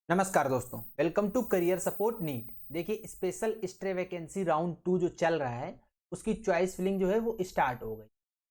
नमस्कार दोस्तों, welcome to career support NEET. देखिए, स्पेशल स्टे वैकेंसी राउंड 2 जो चल रहा है उसकी चॉइस फिलिंग जो है वो स्टार्ट हो गई।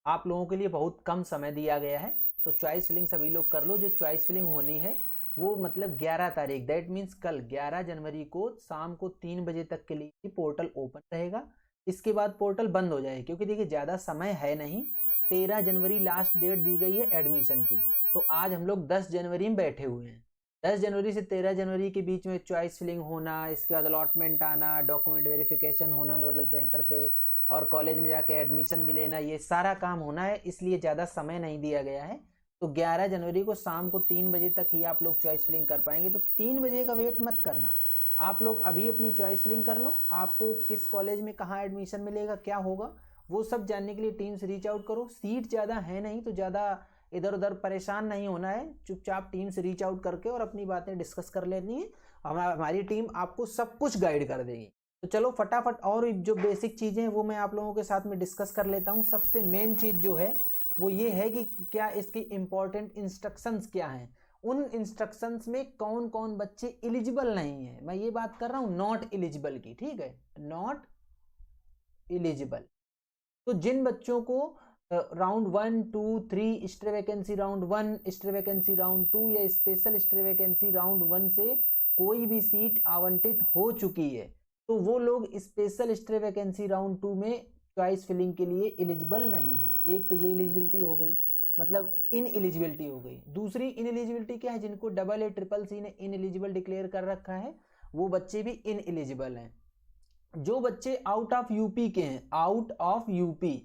आप लोगों के लिए बहुत कम समय दिया गया है, तो चॉइस फिलिंग सभी लोग कर लो। जो चॉइस फिलिंग होनी है वो मतलब 11 तारीख, दैट मीन्स कल 11 जनवरी को शाम को 3 बजे तक के लिए पोर्टल ओपन रहेगा। इसके बाद पोर्टल बंद हो जाएगा, क्योंकि देखिए ज़्यादा समय है नहीं। 13 जनवरी लास्ट डेट दी गई है एडमिशन की, तो आज हम लोग 10 जनवरी में बैठे हुए हैं। 10 जनवरी से 13 जनवरी के बीच में चॉइस फिलिंग होना, इसके बाद अलॉटमेंट आना, डॉक्यूमेंट वेरिफिकेशन होना नोडल सेंटर पे, और कॉलेज में जाके एडमिशन भी लेना, ये सारा काम होना है। इसलिए ज़्यादा समय नहीं दिया गया है। तो 11 जनवरी को शाम को 3 बजे तक ही आप लोग चॉइस फिलिंग कर पाएंगे। तो 3 बजे का वेट मत करना, आप लोग अभी अपनी चॉइस फिलिंग कर लो। आपको किस कॉलेज में कहाँ एडमिशन मिलेगा, क्या होगा, वो सब जानने के लिए टीम से रीच आउट करो। सीट ज़्यादा है नहीं, तो ज़्यादा इधर उधर परेशान नहीं होना है। चुपचाप टीम से रीच आउट करके और अपनी बातें डिस्कस कर लेनी है। हमारी टीम आपको सब कुछ गाइड कर देगी। तो चलो फटाफट, और जो बेसिक चीज़ें हैं वो मैं आप लोगों के साथ में डिस्कस कर लेता हूँ। सबसे मेन चीज़ जो है वो ये है कि क्या इसकी इंपॉर्टेंट इंस्ट्रक्शंस क्या हैं। उन इंस्ट्रक्शंस में कौन कौन बच्चे एलिजिबल नहीं है, मैं ये बात कर रहा हूँ नॉट एलिजिबल की, ठीक है, नॉट एलिजिबल। तो जिन बच्चों को round 1, 2, 3 stay vacancy round 1, stay vacancy round 2 या स्पेशल स्टे वैकेंसी राउंड 1 से कोई भी सीट आवंटित हो चुकी है, तो वो लोग स्पेशल स्टे वैकेंसी राउंड 2 में चॉइस फिलिंग के लिए एलिजिबल नहीं है। एक तो ये एलिजिबिलिटी हो गई, मतलब इन एलिजिबिलिटी हो गई। दूसरी इन एलिजिबिलिटी क्या है, जिनको AA CCC ने इन एलिजिबल डिक्लेयर कर रखा है वो बच्चे भी इन एलिजिबल हैं। जो बच्चे आउट ऑफ यूपी के हैं, आउट ऑफ यूपी,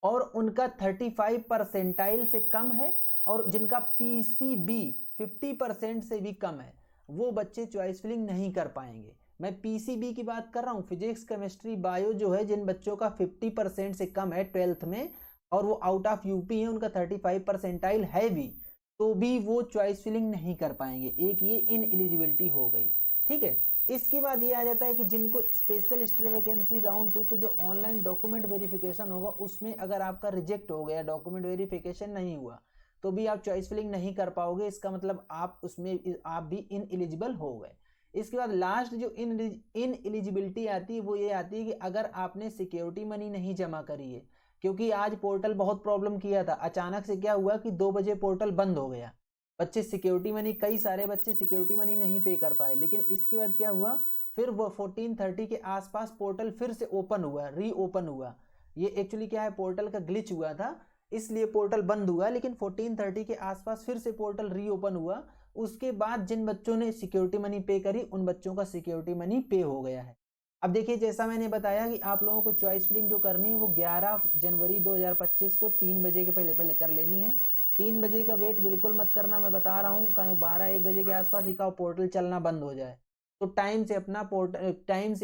और उनका 35 परसेंटाइल से कम है, और जिनका पीसीबी 50% से भी कम है, वो बच्चे चॉइस फिलिंग नहीं कर पाएंगे। मैं पीसीबी की बात कर रहा हूँ, फिजिक्स केमिस्ट्री बायो, जो है जिन बच्चों का 50% से कम है 12th में, और वो आउट ऑफ यूपी है, उनका 35 परसेंटाइल है भी, तो भी वो चॉइस फिलिंग नहीं कर पाएंगे। एक ये इन एलिजिबिलिटी हो गई, ठीक है। इसके बाद ये आ जाता है कि जिनको स्पेशल स्टे वैकेंसी राउंड 2 के जो ऑनलाइन डॉक्यूमेंट वेरिफिकेशन होगा उसमें अगर आपका रिजेक्ट हो गया, डॉक्यूमेंट वेरिफिकेशन नहीं हुआ, तो भी आप चॉइस फिलिंग नहीं कर पाओगे। इसका मतलब आप उसमें आप भी इन एलिजिबल हो गए। इसके बाद लास्ट जो इन एलिजिबिलिटी आती है वो ये आती है कि अगर आपने सिक्योरिटी मनी नहीं जमा करी है, क्योंकि आज पोर्टल बहुत प्रॉब्लम किया था। अचानक से क्या हुआ कि 2 बजे पोर्टल बंद हो गया, बच्चे सिक्योरिटी मनी, कई सारे बच्चे सिक्योरिटी मनी नहीं पे कर पाए। लेकिन इसके बाद क्या हुआ, फिर वो 14:30 के आसपास पोर्टल फिर से ओपन हुआ, रीओपन हुआ। ये एक्चुअली क्या है, पोर्टल का ग्लिच हुआ था, इसलिए पोर्टल बंद हुआ। लेकिन 14:30 के आसपास फिर से पोर्टल रीओपन हुआ। उसके बाद जिन बच्चों ने सिक्योरिटी मनी पे करी उन बच्चों का सिक्योरिटी मनी पे हो गया है। अब देखिए, जैसा मैंने बताया कि आप लोगों को चॉइस फिलिंग जो करनी है वो 11 जनवरी 2025 को 3 बजके के पहले पहले कर लेनी है। 3 बजे का वेट बिल्कुल मत करना, मैं बता रहा हूँ, कहीं 12-1 बजे के आसपास ही का पोर्टल चलना बंद हो जाए। तो टाइम से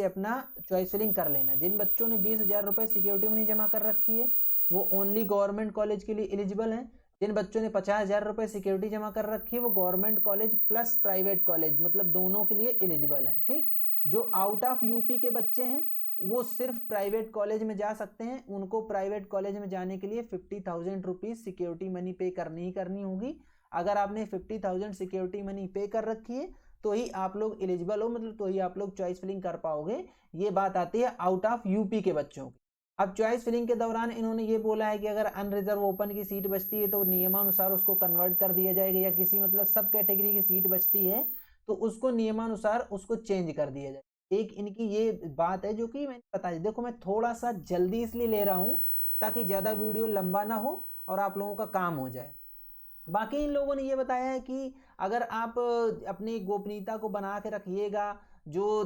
अपना चॉइस फिलिंग कर लेना। जिन बच्चों ने 20,000 रुपये सिक्योरिटी मनी जमा कर रखी है वो ओनली गवर्नमेंट कॉलेज के लिए एलिजिबल हैं। जिन बच्चों ने 50,000 रुपये सिक्योरिटी जमा कर रखी है वो government college plus private college, मतलब दोनों के लिए एलिजिबल हैं, ठीक। जो आउट ऑफ यूपी के बच्चे हैं वो सिर्फ प्राइवेट कॉलेज में जा सकते हैं। उनको प्राइवेट कॉलेज में जाने के लिए 50,000 रुपीज सिक्योरिटी मनी पे करनी ही करनी होगी। अगर आपने 50,000 सिक्योरिटी मनी पे कर रखी है तो ही आप लोग एलिजिबल हो, मतलब तो ही आप लोग चॉइस फिलिंग कर पाओगे। ये बात आती है आउट ऑफ यूपी के बच्चों की। अब चॉइस फिलिंग के दौरान इन्होंने ये बोला है कि अगर अनरिजर्व ओपन की सीट बचती है तो नियमानुसार उसको कन्वर्ट कर दिया जाएगा, या किसी मतलब सब कैटेगरी की सीट बचती है तो उसको नियमानुसार उसको चेंज कर दिया जाए। एक इनकी ये बात है जो कि मैंने बताई। देखो, मैं थोड़ा सा जल्दी इसलिए ले रहा हूं ताकि ज्यादा वीडियो लंबा ना हो और आप लोगों का काम हो जाए। बाकी इन लोगों ने ये बताया है कि अगर आप अपनी गोपनीयता को बना के रखिएगा, जो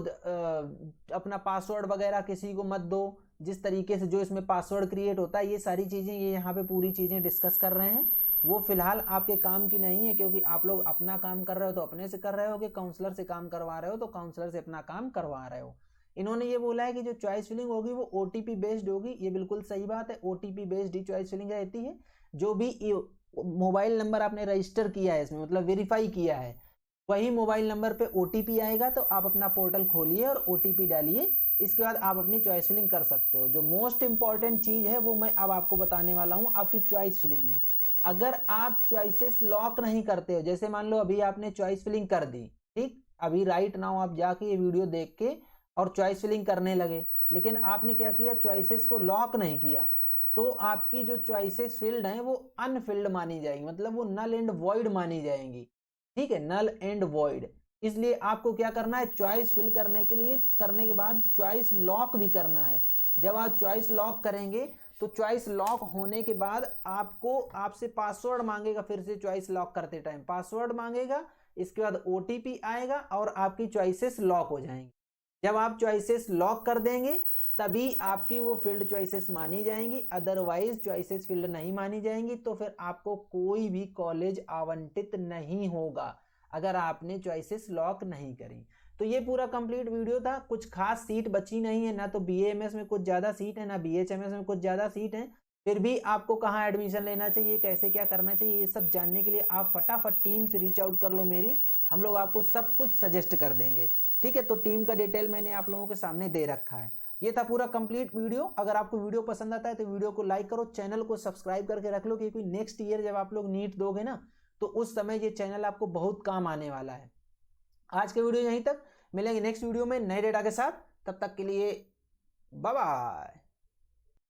अपना पासवर्ड वगैरह किसी को मत दो, जिस तरीके से जो इसमें पासवर्ड क्रिएट होता है, ये सारी चीज़ें ये यहाँ पे पूरी चीज़ें डिस्कस कर रहे हैं। वो फिलहाल आपके काम की नहीं है, क्योंकि आप लोग अपना काम कर रहे हो तो अपने से कर रहे हो, कि काउंसलर से काम करवा रहे हो तो काउंसलर से अपना काम करवा रहे हो। इन्होंने ये बोला है कि जो चॉइस फिलिंग होगी वो ओटीपी बेस्ड होगी। ये बिल्कुल सही बात है, ओटीपी बेस्ड ही चॉइस फिलिंग रहती है। जो भी मोबाइल नंबर आपने रजिस्टर किया है इसमें, मतलब वेरीफाई किया है, वही मोबाइल नंबर पे ओटीपी आएगा। तो आप अपना पोर्टल खोलिए और ओटीपी डालिए, इसके बाद आप अपनी चॉइस फिलिंग कर सकते हो। जो मोस्ट इंपॉर्टेंट चीज है वो मैं अब आपको बताने वाला हूं। आपकी चॉइस फिलिंग में अगर आप चॉइसेस लॉक नहीं करते हो, जैसे मान लो अभी आपने चॉइस फिलिंग कर दी, ठीक, अभी राइट नाउ आप जाके ये वीडियो देख के और चॉइस फिलिंग करने लगे, लेकिन आपने क्या किया, चॉइसेस को लॉक नहीं किया, तो आपकी जो चॉइसेस फील्ड हैं वो अनफिल्ड मानी जाएंगी, मतलब वो नल एंड वॉइड मानी जाएंगी। ठीक है, नल एंड वॉइड। इसलिए आपको क्या करना है, चॉइस फिल करने के लिए करने के बाद चॉइस लॉक भी करना है। जब आप चॉइस लॉक करेंगे तो चॉइस लॉक होने के बाद आपको आपसे पासवर्ड मांगेगा, फिर से चॉइस लॉक करते टाइम पासवर्ड मांगेगा, इसके बाद ओटीपी आएगा और आपकी चॉइसेस लॉक हो जाएंगी। जब आप चॉइसेस लॉक कर देंगे तभी आपकी वो फील्ड चॉइसेस मानी जाएंगी, अदरवाइज चॉइसेस फील्ड नहीं मानी जाएंगी, तो फिर आपको कोई भी कॉलेज आवंटित नहीं होगा अगर आपने चॉइसेस लॉक नहीं करी। तो ये पूरा कंप्लीट वीडियो था। कुछ खास सीट बची नहीं है, ना तो बीएएमएस में कुछ ज़्यादा सीट है, ना बीएचएमएस में कुछ ज़्यादा सीट है। फिर भी आपको कहाँ एडमिशन लेना चाहिए, कैसे क्या करना चाहिए, ये सब जानने के लिए आप फटाफट टीम से रीच आउट कर लो मेरी, हम लोग आपको सब कुछ सजेस्ट कर देंगे। ठीक है, तो टीम का डिटेल मैंने आप लोगों के सामने दे रखा है। ये था पूरा कंप्लीट वीडियो। अगर आपको वीडियो पसंद आता है तो वीडियो को लाइक करो, चैनल को सब्सक्राइब करके रख लो, क्योंकि नेक्स्ट ईयर जब आप लोग नीट दोगे ना तो उस समय ये चैनल आपको बहुत काम आने वाला है। आज के वीडियो यहीं तक, मिलेंगे नेक्स्ट वीडियो में नए डेटा के साथ, तब तक के लिए बाय बाय।